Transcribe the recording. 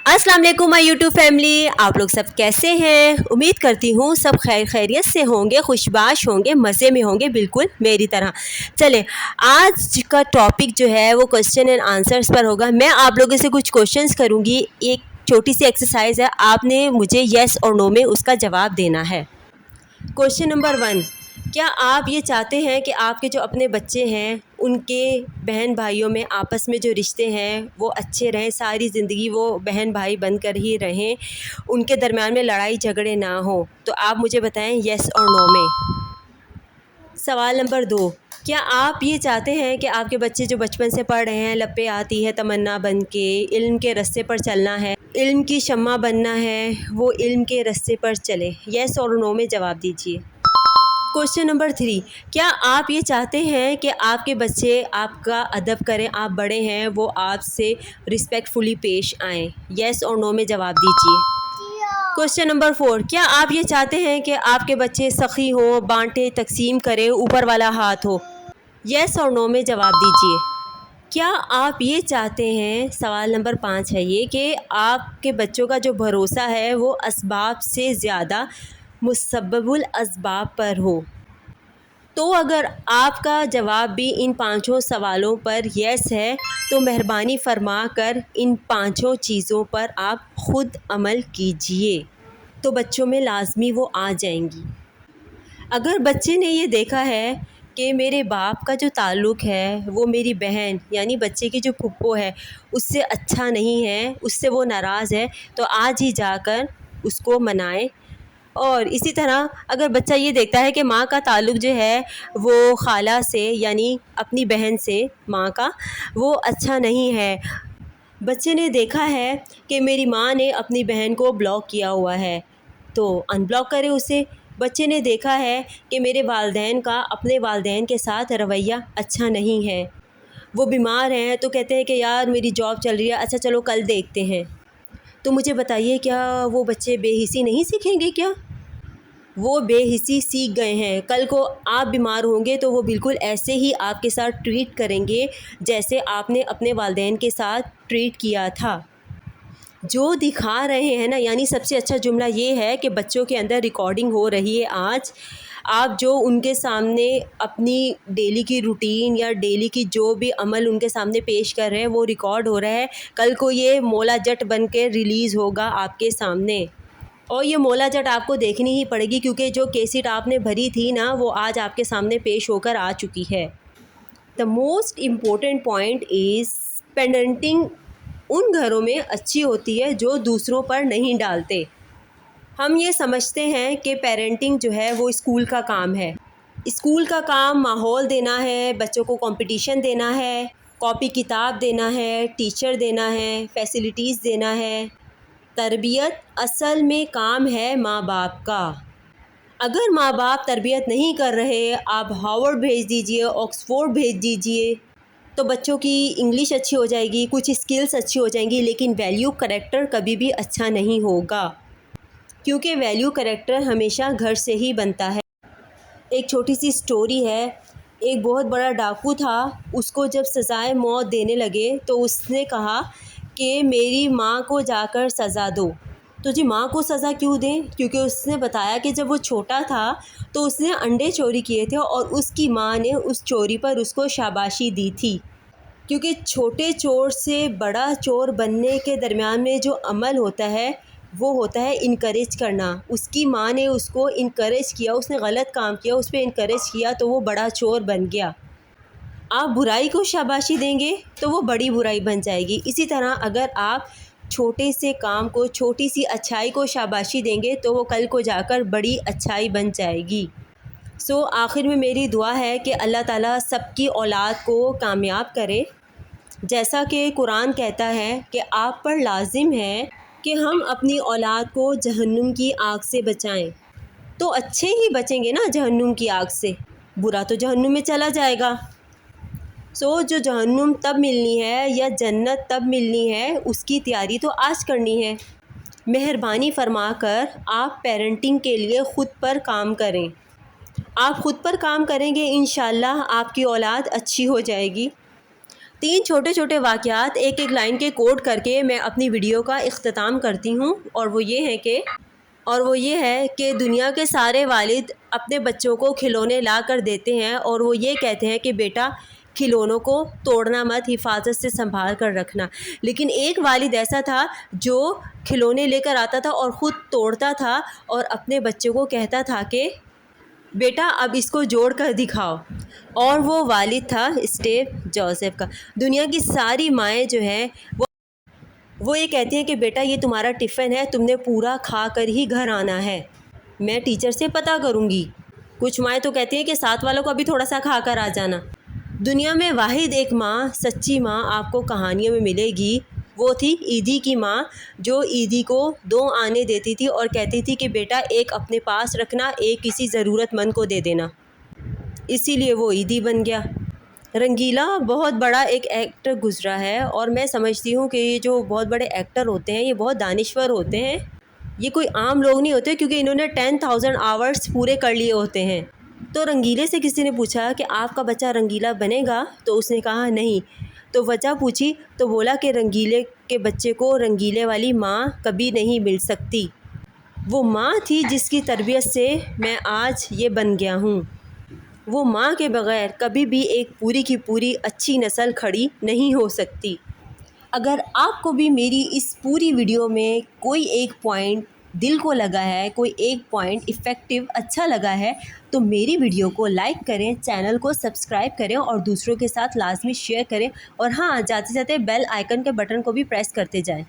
अस्सलाम वालेकुम my YouTube family, आप लोग सब कैसे हैं। उम्मीद करती हूँ सब खैरियत से होंगे, खुशबाश होंगे, मज़े में होंगे, बिल्कुल मेरी तरह। चलें, आज का टॉपिक जो है वो क्वेश्चन एंड आंसर्स पर होगा। मैं आप लोगों से कुछ क्वेश्चंस करूँगी, एक छोटी सी एक्सरसाइज है, आपने मुझे येस और नो में उसका जवाब देना है। क्वेश्चन नंबर 1, क्या आप ये चाहते हैं कि आपके जो अपने बच्चे हैं उनके बहन भाइयों में आपस में जो रिश्ते हैं वो अच्छे रहें, सारी ज़िंदगी वो बहन भाई बनकर ही रहें, उनके दरमियान में लड़ाई झगड़े ना हो? तो आप मुझे बताएं येस और नो में। सवाल नंबर 2, क्या आप ये चाहते हैं कि आपके बच्चे जो बचपन से पढ़ रहे हैं, लपे आती है तमन्ना बन के, इल्म के रास्ते पर चलना है, इल्म की शम्मा बनना है, वो इल्म के रास्ते पर चले? येस और नो में जवाब दीजिए। क्वेश्चन नंबर 3, क्या आप ये चाहते हैं कि आपके बच्चे आपका अदब करें, आप बड़े हैं वो आपसे रिस्पेक्टफुली पेश आएँ? येस और नो में जवाब दीजिए। क्वेश्चन नंबर 4, क्या आप ये चाहते हैं कि आपके बच्चे सखी हों, बांटे तकसीम करें, ऊपर वाला हाथ हो? येस और नो में जवाब दीजिए। क्या आप ये चाहते हैं, सवाल नंबर 5 है ये, कि आपके बच्चों का जो भरोसा है वो असबाब से ज़्यादा मुसब्बबुल असबाब पर हो? तो अगर आपका जवाब भी इन पाँचों सवालों पर येस है तो मेहरबानी फरमा कर इन पाँचों चीज़ों पर आप ख़ुद अमल कीजिए, तो बच्चों में लाजमी वो आ जाएंगी। अगर बच्चे ने ये देखा है कि मेरे बाप का जो ताल्लुक़ है वो मेरी बहन यानी बच्चे की जो फुप्पो है उससे अच्छा नहीं है, उससे वो नाराज़ है, तो आज ही जाकर उसको मनाएं। और इसी तरह अगर बच्चा ये देखता है कि माँ का ताल्लुक़ जो है वो खाला से यानी अपनी बहन से, माँ का, वो अच्छा नहीं है, बच्चे ने देखा है कि मेरी माँ ने अपनी बहन को ब्लॉक किया हुआ है, तो अनब्लॉक करें उसे। बच्चे ने देखा है कि मेरे वालिदैन का अपने वालिदैन के साथ रवैया अच्छा नहीं है, वो बीमार हैं तो कहते हैं कि यार मेरी जॉब चल रही है, अच्छा चलो कल देखते हैं, तो मुझे बताइए क्या वो बच्चे बेहिसी नहीं सीखेंगे? क्या वो बेहिसी सीख गए हैं? कल को आप बीमार होंगे तो वो बिल्कुल ऐसे ही आपके साथ ट्रीट करेंगे जैसे आपने अपने वालिदैन के साथ ट्रीट किया था। जो दिखा रहे हैं ना, यानी सबसे अच्छा जुमला ये है कि बच्चों के अंदर रिकॉर्डिंग हो रही है आज। आप जो उनके सामने अपनी डेली की रूटीन या डेली की जो भी अमल उनके सामने पेश कर रहे हैं वो रिकॉर्ड हो रहा है, कल को ये मौला जट बन के रिलीज़ होगा आपके सामने, और ये मौला जट आपको देखनी ही पड़ेगी क्योंकि जो केसेट आपने भरी थी ना वो आज आपके सामने पेश होकर आ चुकी है। The most important point is parenting उन घरों में अच्छी होती है जो दूसरों पर नहीं डालते। हम ये समझते हैं कि पेरेंटिंग जो है वो स्कूल का काम है, स्कूल का काम माहौल देना है, बच्चों को कंपटीशन देना है, कॉपी किताब देना है, टीचर देना है, फैसिलिटीज़ देना है। तरबियत असल में काम है माँ बाप का। अगर माँ बाप तरबियत नहीं कर रहे, आप हार्वर्ड भेज दीजिए, ऑक्सफोर्ड भेज दीजिए, तो बच्चों की इंग्लिश अच्छी हो जाएगी, कुछ स्किल्स अच्छी हो जाएंगी, लेकिन वैल्यू करैक्टर कभी भी अच्छा नहीं होगा, क्योंकि वैल्यू करैक्टर हमेशा घर से ही बनता है। एक छोटी सी स्टोरी है, एक बहुत बड़ा डाकू था, उसको जब सज़ाए मौत देने लगे तो उसने कहा कि मेरी माँ को जाकर सज़ा दो। तो जी माँ को सज़ा क्यों दें? क्योंकि उसने बताया कि जब वो छोटा था तो उसने अंडे चोरी किए थे और उसकी माँ ने उस चोरी पर उसको शाबाशी दी थी, क्योंकि छोटे चोर से बड़ा चोर बनने के दरमियान में जो अमल होता है वो होता है इनकरेज करना। उसकी माँ ने उसको इनकरेज किया, उसने गलत काम किया, उस पर इनकरेज किया तो वो बड़ा चोर बन गया। आप बुराई को शाबाशी देंगे तो वो बड़ी बुराई बन जाएगी। इसी तरह अगर आप छोटे से काम को, छोटी सी अच्छाई को शाबाशी देंगे तो वो कल को जाकर बड़ी अच्छाई बन जाएगी। सो आखिर में मेरी दुआ है कि अल्लाह ताला सबकी औलाद को कामयाब करे। जैसा कि कुरान कहता है कि आप पर लाजिम है कि हम अपनी औलाद को जहन्नुम की आग से बचाएं, तो अच्छे ही बचेंगे ना जहन्नुम की आग से, बुरा तो जहन्नुम में चला जाएगा। सो जो जहन्नुम तब मिलनी है या जन्नत तब मिलनी है उसकी तैयारी तो आज करनी है। मेहरबानी फरमाकर आप पेरेंटिंग के लिए ख़ुद पर काम करें। आप ख़ुद पर काम करेंगे इंशाल्लाह आपकी औलाद अच्छी हो जाएगी। 3 چھوٹے چھوٹے واقعات ایک ایک لائن کے کوٹ کر کے میں اپنی ویڈیو کا اختتام کرتی ہوں، اور وہ یہ ہے کہ دنیا کے سارے والد اپنے بچوں کو کھلونے لا کر دیتے ہیں اور وہ یہ کہتے ہیں کہ بیٹا کھلونوں کو توڑنا مت، حفاظت سے سنبھال کر رکھنا، لیکن ایک والد ایسا تھا جو کھلونے لے کر آتا تھا اور خود توڑتا تھا اور اپنے بچوں کو کہتا تھا کہ بیٹا اب اس کو جوڑ کر دکھاؤ، اور وہ والد تھا اسٹیو جوزف کا۔ دنیا کی ساری مائیں جو ہیں وہ یہ کہتی ہیں کہ بیٹا یہ تمہارا ٹفن ہے، تم نے پورا کھا کر ہی گھر آنا ہے، میں ٹیچر سے پتہ کروں گی۔ کچھ مائیں تو کہتی ہیں کہ ساتھ والوں کو بھی تھوڑا سا کھا کر آ جانا۔ دنیا میں واحد ایک ماں، سچی ماں آپ کو کہانیوں میں ملے گی، وہ تھی عیدی کی ماں، جو عیدی کو 2 آنے دیتی تھی اور کہتی تھی کہ بیٹا ایک اپنے پاس رکھنا، ایک کسی ضرورت مند کو دے دینا، اسی لیے وہ عیدی بن گیا۔ رنگیلا بہت بڑا ایک ایکٹر گزرا ہے، اور میں سمجھتی ہوں کہ یہ جو بہت بڑے ایکٹر ہوتے ہیں یہ بہت دانشور ہوتے ہیں، یہ کوئی عام لوگ نہیں ہوتے، کیونکہ انہوں نے 10,000 آورس پورے کر لیے ہوتے ہیں۔ تو رنگیلے سے کسی نے پوچھا کہ آپ کا بچہ رنگیلا بنے گا؟ تو اس نے کہا نہیں۔ تو وجہ پوچھی تو بولا کہ رنگیلے کے بچے کو رنگیلے والی ماں کبھی نہیں مل سکتی، وہ ماں تھی جس کی تربیت سے میں آج یہ بن گیا ہوں، وہ ماں کے بغیر کبھی بھی ایک پوری کی پوری اچھی نسل کھڑی نہیں ہو سکتی۔ اگر آپ کو بھی میری اس پوری ویڈیو میں کوئی ایک پوائنٹ دل کو لگا ہے، کوئی ایک پوائنٹ افیکٹو اچھا لگا ہے، تو میری ویڈیو کو لائک کریں، چینل کو سبسکرائب کریں اور دوسروں کے ساتھ لازمی شیئر کریں، اور ہاں جاتے جاتے بیل آئیکن کے بٹن کو بھی پریس کرتے جائیں۔